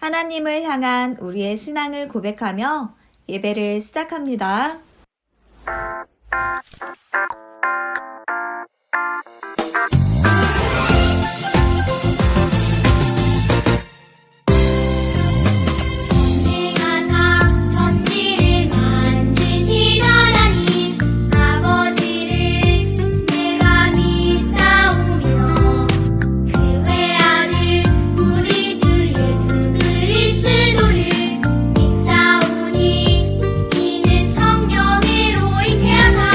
하나님을 향한 우리의 신앙을 고백하며 예배를 시작합니다. 성령으로 잉태하사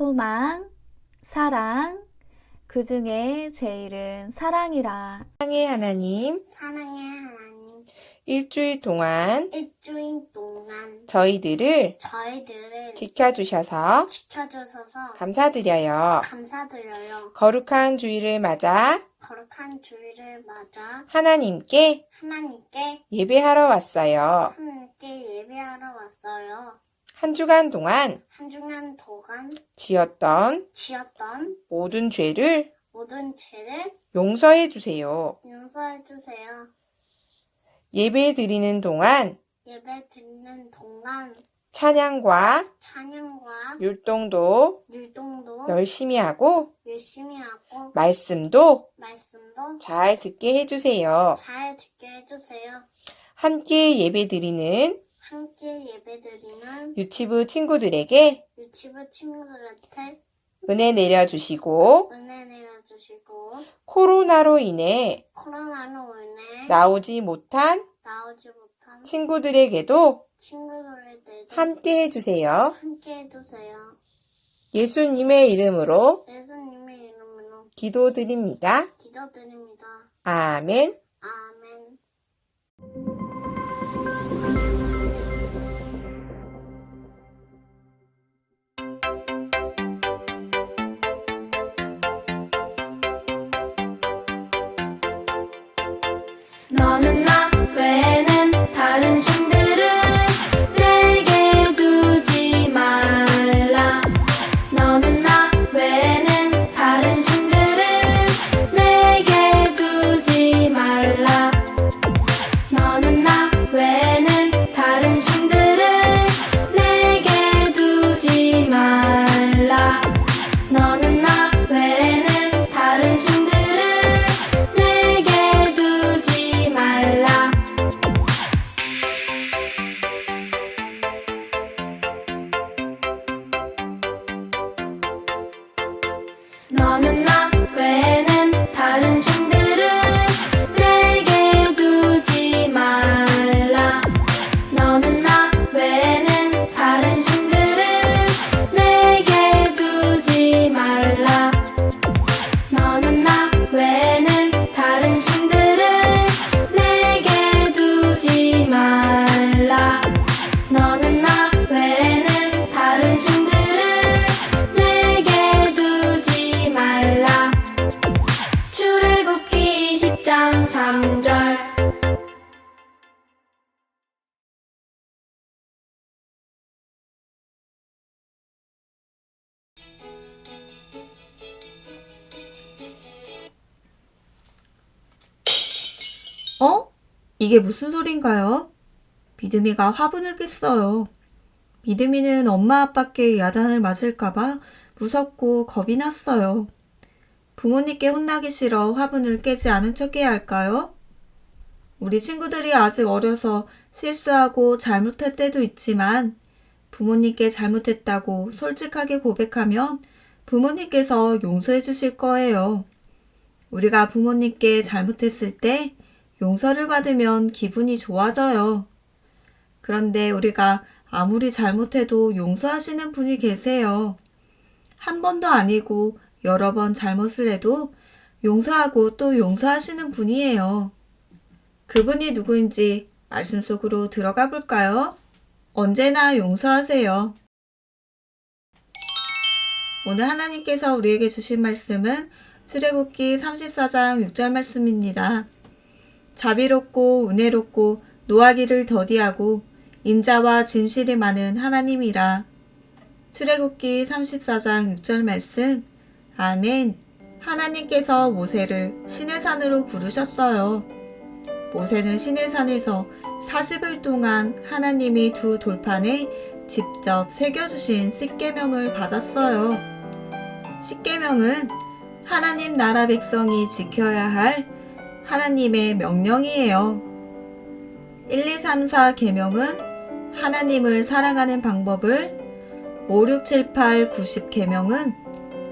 소망, 사랑, 그 중에 제일은 사랑이라. 사랑의 하나님, 사랑의 하나님, 일주일 동안 일주일 동안 저희들을 저희들을 지켜주셔서 지켜주셔서 감사드려요. 감사드려요. 거룩한 주일을 맞아 거룩한 주일을 맞아 하나님께 하나님께 예배하러 왔어요. 하나님께 예배하러 왔어요. 한 주간 동안 한 주간 동안 지었던 지었던 모든 죄를 모든 죄를 용서해 주세요. 용서해 주세요. 예배 드리는 동안 예배 드리는 동안 찬양과 찬양과 율동도 율동도 열심히 하고 열심히 하고 말씀도 말씀도 잘 듣게 해주세요. 잘 듣게 해주세요. 함께 예배 드리는 함께 예배드리는 유치부 친구들에게 유치부 친구들한테 은혜 내려주시고 은혜 내려주시고 코로나로 인해 코로나로 인해 나오지 못한 나오지 못한 친구들에게도 친구들에게도 함께 해주세요. 함께 해주세요. 예수님의 이름으로 예수님의 이름으로 기도드립니다. 기도드립니다. 아멘. 아멘. 너는 나 외에는 다른 신들을 내게 두지 말라. 너는 나 외에는 다른 신들을 내게 두지 말라. 너는 나 외에는 다른 신들을 내게 두지 말라. 너는 나 외에는 다른 신들을 내게 두지 말라. 너는 나 외에는 다른 신들을 내게 두지 말라. 너는 나 외에는 다른 신들을 내게 두지 말라. 너는 나 외에는 다른 신들을 내게 두지 말라. 너는 나 외에는 다른 신들을 내게 두지 말라. 출애굽기 20장 3절. 이게 무슨 소린가요? 믿음이가 화분을 깼어요. 믿음이는 엄마 아빠께 야단을 맞을까봐 무섭고 겁이 났어요. 부모님께 혼나기 싫어 화분을 깨지 않은 척 해야 할까요? 우리 친구들이 아직 어려서 실수하고 잘못할 때도 있지만 부모님께 잘못했다고 솔직하게 고백하면 부모님께서 용서해 주실 거예요. 우리가 부모님께 잘못했을 때 용서를 받으면 기분이 좋아져요. 그런데 우리가 아무리 잘못해도 용서하시는 분이 계세요. 한 번도 아니고 여러 번 잘못을 해도 용서하고 또 용서하시는 분이에요. 그분이 누구인지 말씀 속으로 들어가 볼까요? 언제나 용서하세요. 오늘 하나님께서 우리에게 주신 말씀은 출애굽기 34장 6절 말씀입니다. 자비롭고 은혜롭고 노하기를 더디하고 인자와 진실이 많은 하나님이라. 출애굽기 34장 6절 말씀. 아멘. 하나님께서 모세를 시내산으로 부르셨어요. 모세는 시내산에서 40일 동안 하나님이 두 돌판에 직접 새겨주신 십계명을 받았어요. 십계명은 하나님 나라 백성이 지켜야 할 하나님의 명령이에요. 1, 2, 3, 4 계명은 하나님을 사랑하는 방법을, 5, 6, 7, 8, 90 계명은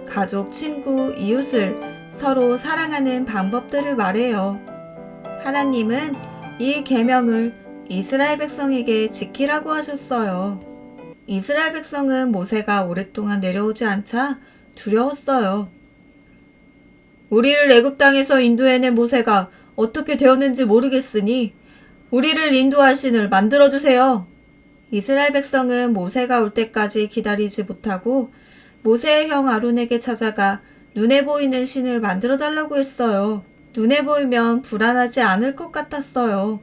가족, 친구, 이웃을 서로 사랑하는 방법들을 말해요. 하나님은 이 계명을 이스라엘 백성에게 지키라고 하셨어요. 이스라엘 백성은 모세가 오랫동안 내려오지 않자 두려웠어요. 우리를 애굽 땅에서 인도해낸 모세가 어떻게 되었는지 모르겠으니 우리를 인도할 신을 만들어주세요. 이스라엘 백성은 모세가 올 때까지 기다리지 못하고 모세의 형 아론에게 찾아가 눈에 보이는 신을 만들어 달라고 했어요. 눈에 보이면 불안하지 않을 것 같았어요.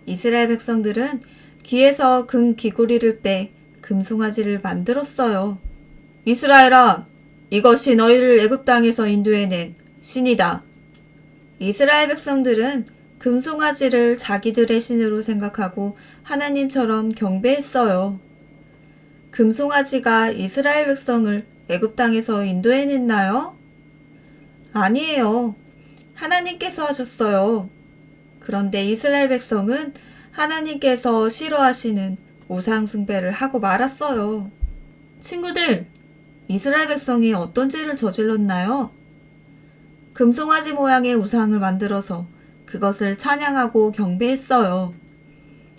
이스라엘 백성들은 귀에서 금 귀고리를 빼 금송아지를 만들었어요. 이스라엘아, 이것이 너희를 애굽 땅에서 인도해낸 신이다. 이스라엘 백성들은 금송아지를 자기들의 신으로 생각하고 하나님처럼 경배했어요. 금송아지가 이스라엘 백성을 애굽 땅에서 인도해냈나요? 아니에요. 하나님께서 하셨어요. 그런데 이스라엘 백성은 하나님께서 싫어하시는 우상 숭배를 하고 말았어요. 친구들, 이스라엘 백성이 어떤 죄를 저질렀나요? 금송아지 모양의 우상을 만들어서 그것을 찬양하고 경배했어요.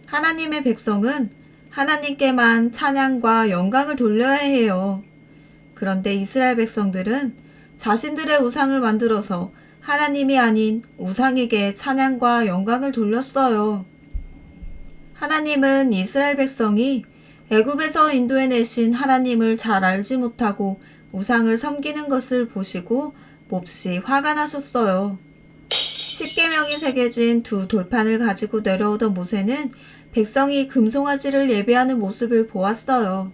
하나님의 백성은 하나님께만 찬양과 영광을 돌려야 해요. 그런데 이스라엘 백성들은 자신들의 우상을 만들어서 하나님이 아닌 우상에게 찬양과 영광을 돌렸어요. 하나님은 이스라엘 백성이 애굽에서 인도해내신 하나님을 잘 알지 못하고 우상을 섬기는 것을 보시고 몹시 화가 나셨어요. 십계명이 새겨진 두 돌판을 가지고 내려오던 모세는 백성이 금송아지를 예배하는 모습을 보았어요.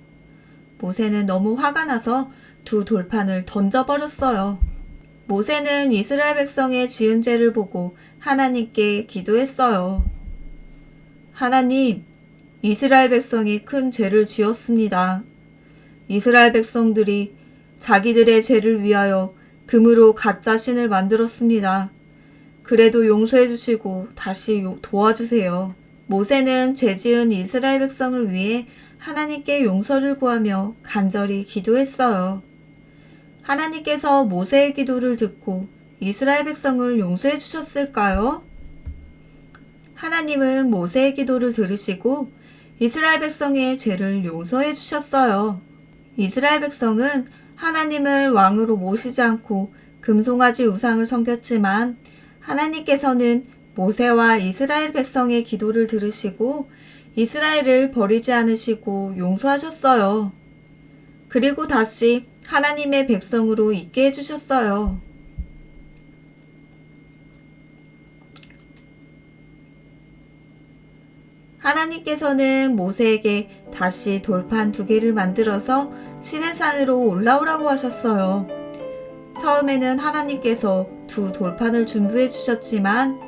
모세는 너무 화가 나서 두 돌판을 던져버렸어요. 모세는 이스라엘 백성의 지은 죄를 보고 하나님께 기도했어요. 하나님, 이스라엘 백성이 큰 죄를 지었습니다. 이스라엘 백성들이 자기들의 죄를 위하여 금으로 가짜 신을 만들었습니다. 그래도 용서해 주시고 다시 도와주세요. 모세는 죄 지은 이스라엘 백성을 위해 하나님께 용서를 구하며 간절히 기도했어요. 하나님께서 모세의 기도를 듣고 이스라엘 백성을 용서해 주셨을까요? 하나님은 모세의 기도를 들으시고 이스라엘 백성의 죄를 용서해 주셨어요. 이스라엘 백성은 하나님을 왕으로 모시지 않고 금송아지 우상을 섬겼지만 하나님께서는 모세와 이스라엘 백성의 기도를 들으시고 이스라엘을 버리지 않으시고 용서하셨어요. 그리고 다시 하나님의 백성으로 있게 해주셨어요. 하나님께서는 모세에게 다시 돌판 2개를 만들어서 시내산으로 올라오라고 하셨어요. 처음에는 하나님께서 2 돌판을 준비해 주셨지만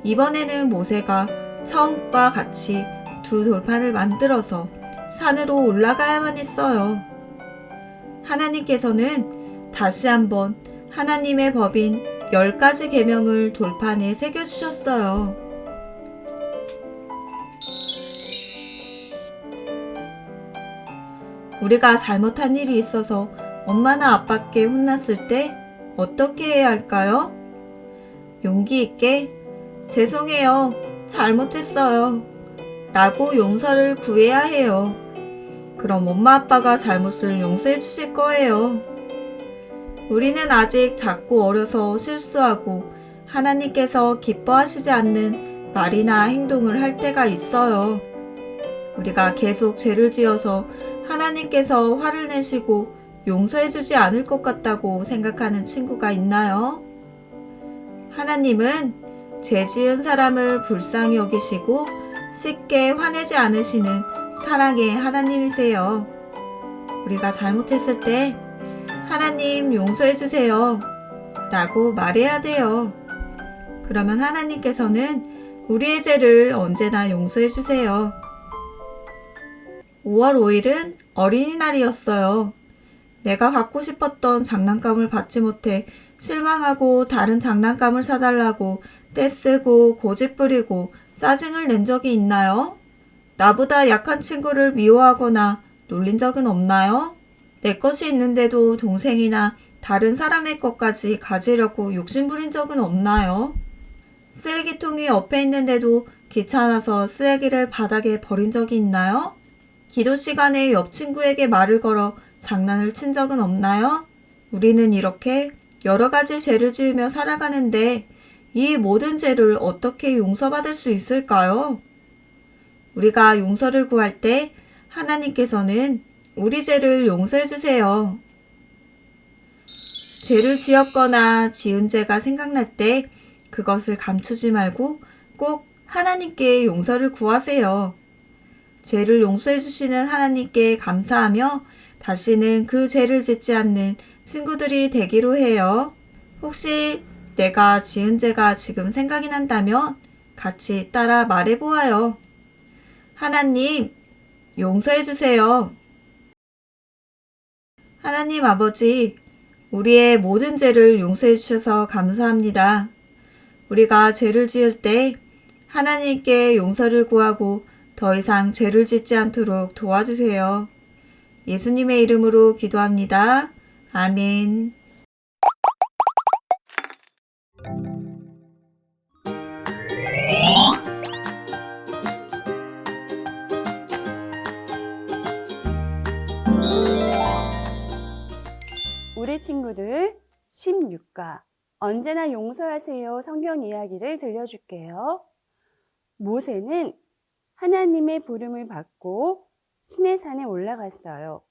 이번에는 모세가 처음과 같이 2 돌판을 만들어서 산으로 올라가야만 했어요. 하나님께서는 다시 한번 하나님의 법인 10가지 계명을 돌판에 새겨주셨어요. 우리가 잘못한 일이 있어서 엄마나 아빠께 혼났을 때 어떻게 해야 할까요? 용기 있게 죄송해요. 잘못했어요. 라고 용서를 구해야 해요. 그럼 엄마 아빠가 잘못을 용서해 주실 거예요. 우리는 아직 작고 어려서 실수하고 하나님께서 기뻐하시지 않는 말이나 행동을 할 때가 있어요. 우리가 계속 죄를 지어서 하나님께서 화를 내시고 용서해 주지 않을 것 같다고 생각하는 친구가 있나요? 하나님은 죄 지은 사람을 불쌍히 여기시고 쉽게 화내지 않으시는 사랑의 하나님이세요. 우리가 잘못했을 때 하나님 용서해 주세요 라고 말해야 돼요. 그러면 하나님께서는 우리의 죄를 언제나 용서해 주세요. 5월 5일은 어린이날이었어요. 내가 갖고 싶었던 장난감을 받지 못해 실망하고 다른 장난감을 사달라고 떼쓰고 고집부리고 짜증을 낸 적이 있나요? 나보다 약한 친구를 미워하거나 놀린 적은 없나요? 내 것이 있는데도 동생이나 다른 사람의 것까지 가지려고 욕심부린 적은 없나요? 쓰레기통이 옆에 있는데도 귀찮아서 쓰레기를 바닥에 버린 적이 있나요? 기도 시간에 옆 친구에게 말을 걸어 장난을 친 적은 없나요? 우리는 이렇게 여러 가지 죄를 지으며 살아가는데 이 모든 죄를 어떻게 용서받을 수 있을까요? 우리가 용서를 구할 때 하나님께서는 우리 죄를 용서해 주세요. 죄를 지었거나 지은 죄가 생각날 때 그것을 감추지 말고 꼭 하나님께 용서를 구하세요. 죄를 용서해 주시는 하나님께 감사하며 다시는 그 죄를 짓지 않는 친구들이 되기로 해요. 혹시 내가 지은 죄가 지금 생각이 난다면 같이 따라 말해보아요. 하나님, 용서해 주세요. 하나님 아버지, 우리의 모든 죄를 용서해 주셔서 감사합니다. 우리가 죄를 지을 때 하나님께 용서를 구하고 더 이상 죄를 짓지 않도록 도와주세요. 예수님의 이름으로 기도합니다. 아멘. 우리 친구들 16과 언제나 용서하세요 성경 이야기를 들려줄게요. 모세는 하나님의 부름을 받고 시내산에 올라갔어요.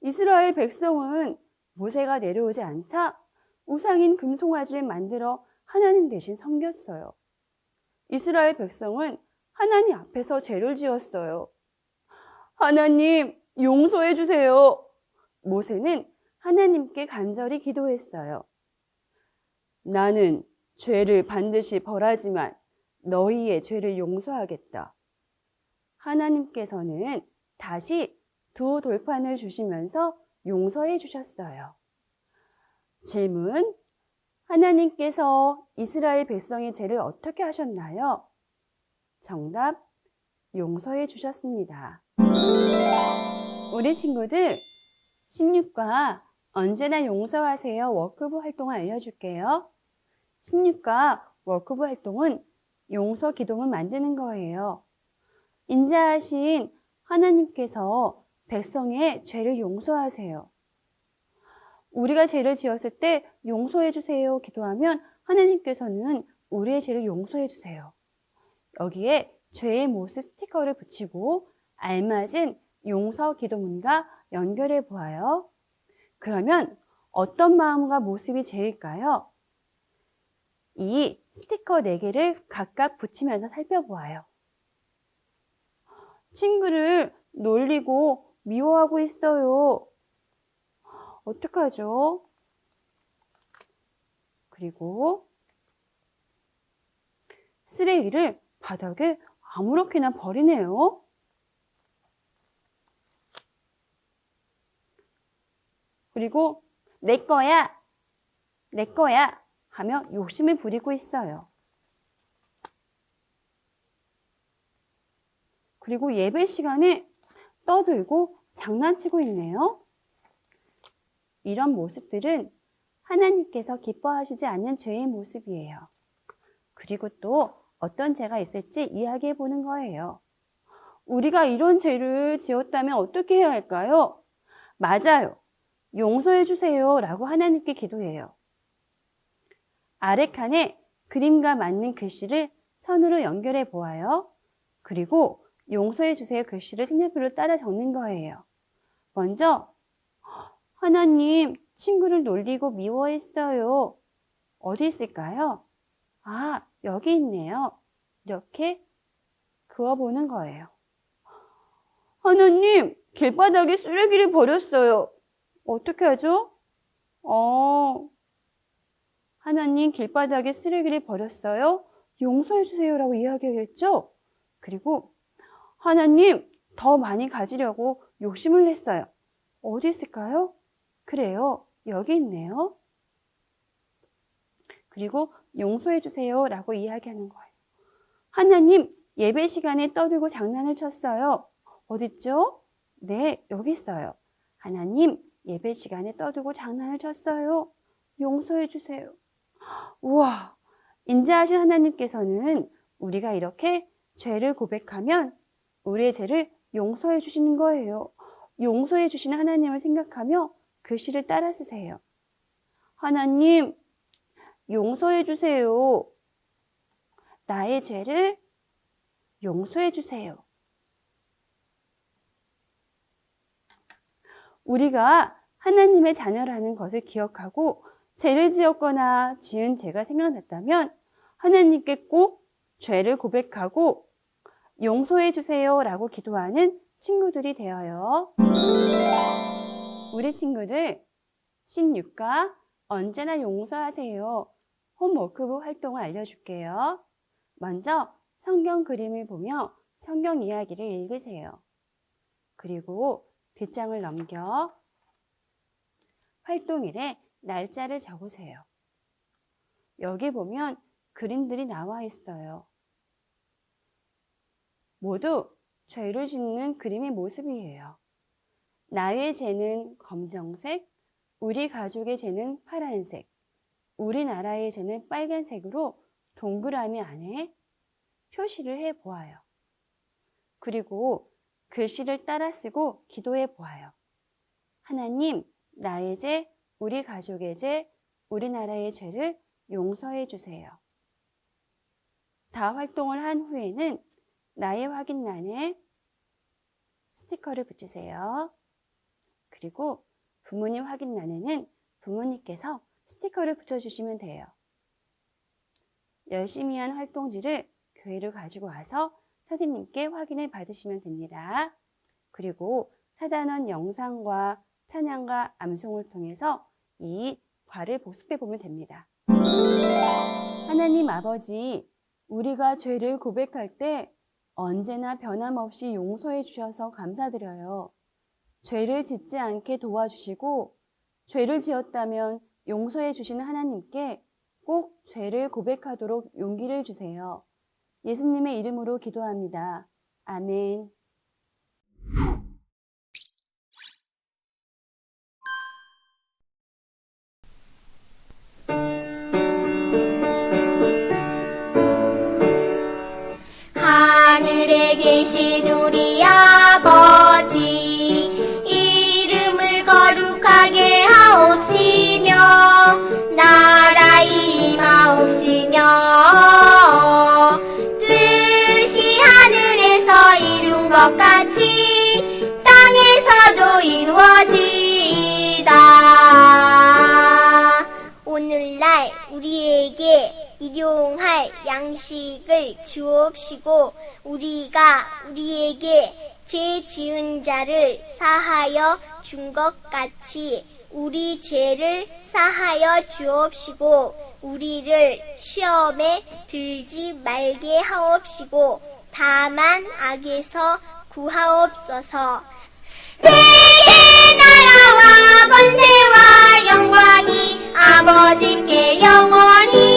이스라엘 백성은 모세가 내려오지 않자 우상인 금송아지를 만들어 하나님 대신 섬겼어요. 이스라엘 백성은 하나님 앞에서 죄를 지었어요. 하나님, 용서해 주세요. 모세는 하나님께 간절히 기도했어요. 나는 죄를 반드시 벌하지만 너희의 죄를 용서하겠다. 하나님께서는 다시 두 돌판을 주시면서 용서해 주셨어요. 질문: 하나님께서 이스라엘 백성의 죄를 어떻게 하셨나요? 정답: 용서해 주셨습니다. 우리 친구들 16과 언제나 용서하세요 워크북 활동을 알려줄게요. 16과 워크북 활동은 용서 기도문 만드는 거예요. 인자하신 하나님께서 백성의 죄를 용서하세요. 우리가 죄를 지었을 때 용서해 주세요 기도하면 하나님께서는 우리의 죄를 용서해 주세요. 여기에 죄의 모습 스티커를 붙이고 알맞은 용서 기도문과 연결해 보아요. 그러면 어떤 마음과 모습이 제일까요? 이 스티커 4개를 각각 붙이면서 살펴보아요. 친구를 놀리고 미워하고 있어요. 어떡하죠? 그리고 쓰레기를 바닥에 아무렇게나 버리네요. 그리고 내 거야 하며 욕심을 부리고 있어요. 그리고 예배 시간에 떠들고 장난치고 있네요. 이런 모습들은 하나님께서 기뻐하시지 않는 죄의 모습이에요. 그리고 또 어떤 죄가 있을지 이야기해 보는 거예요. 우리가 이런 죄를 지었다면 어떻게 해야 할까요? 맞아요. 용서해 주세요 라고 하나님께 기도해요. 아래 칸에 그림과 맞는 글씨를 선으로 연결해 보아요. 그리고 용서해 주세요 글씨를 색연필로 따라 적는 거예요. 먼저 하나님, 친구를 놀리고 미워했어요. 어디 있을까요? 아, 여기 있네요. 이렇게 그어보는 거예요. 하나님, 길바닥에 쓰레기를 버렸어요. 어떻게 하죠? 하나님, 길바닥에 쓰레기를 버렸어요. 용서해 주세요라고 이야기하겠죠? 그리고 하나님, 더 많이 가지려고 욕심을 냈어요. 어디 있을까요? 그래요. 여기 있네요. 그리고 용서해 주세요 라고 이야기하는 거예요. 하나님, 예배 시간에 떠들고 장난을 쳤어요. 어딨죠? 네, 여기 있어요. 하나님, 예배 시간에 떠들고 장난을 쳤어요. 용서해 주세요. 우와, 인자하신 하나님께서는 우리가 이렇게 죄를 고백하면 우리의 죄를 용서해 주시는 거예요. 용서해 주시는 하나님을 생각하며 글씨를 따라 쓰세요. 하나님, 용서해 주세요. 나의 죄를 용서해 주세요. 우리가 하나님의 자녀라는 것을 기억하고 죄를 지었거나 지은 죄가 생각났다면 하나님께 꼭 죄를 고백하고 용서해 주세요 라고 기도하는 친구들이 되어요. 우리 친구들, 16과 언제나 용서하세요 홈워크북 활동을 알려줄게요. 먼저 성경 그림을 보며 성경 이야기를 읽으세요. 그리고 빗장을 넘겨 활동일에 날짜를 적으세요. 여기 보면 그림들이 나와 있어요. 모두 죄를 짓는 그림의 모습이에요. 나의 죄는 검정색, 우리 가족의 죄는 파란색, 우리나라의 죄는 빨간색으로 동그라미 안에 표시를 해 보아요. 그리고 글씨를 따라 쓰고 기도해 보아요. 하나님, 나의 죄, 우리 가족의 죄, 우리나라의 죄를 용서해 주세요. 다 활동을 한 후에는 나의 확인란에 스티커를 붙이세요. 그리고 부모님 확인란에는 부모님께서 스티커를 붙여주시면 돼요. 열심히 한 활동지를 교회로 가지고 와서 선생님께 확인을 받으시면 됩니다. 그리고 사단원 영상과 찬양과 암송을 통해서 이 과를 복습해 보면 됩니다. 하나님 아버지, 우리가 죄를 고백할 때 언제나 변함없이 용서해 주셔서 감사드려요. 죄를 짓지 않게 도와주시고 죄를 지었다면 용서해 주시는 하나님께 꼭 죄를 고백하도록 용기를 주세요. 예수님의 이름으로 기도합니다. 아멘. 하늘에 계신 우리 아버지, 이름을 거룩하게 하옵시며 나라 임하옵시며 뜻이 하늘에서 이룬 것 같이 땅에서도 이루어지이다. 오늘날 우리에게 일용할 양식을 주옵시고 우리가 우리에게 죄 지은 자를 사하여 준 것 같이 우리 죄를 사하여 주옵시고 우리를 시험에 들지 말게 하옵시고 다만 악에서 구하옵소서. 내게 나라와 권세와 영광이 아버지께 영원히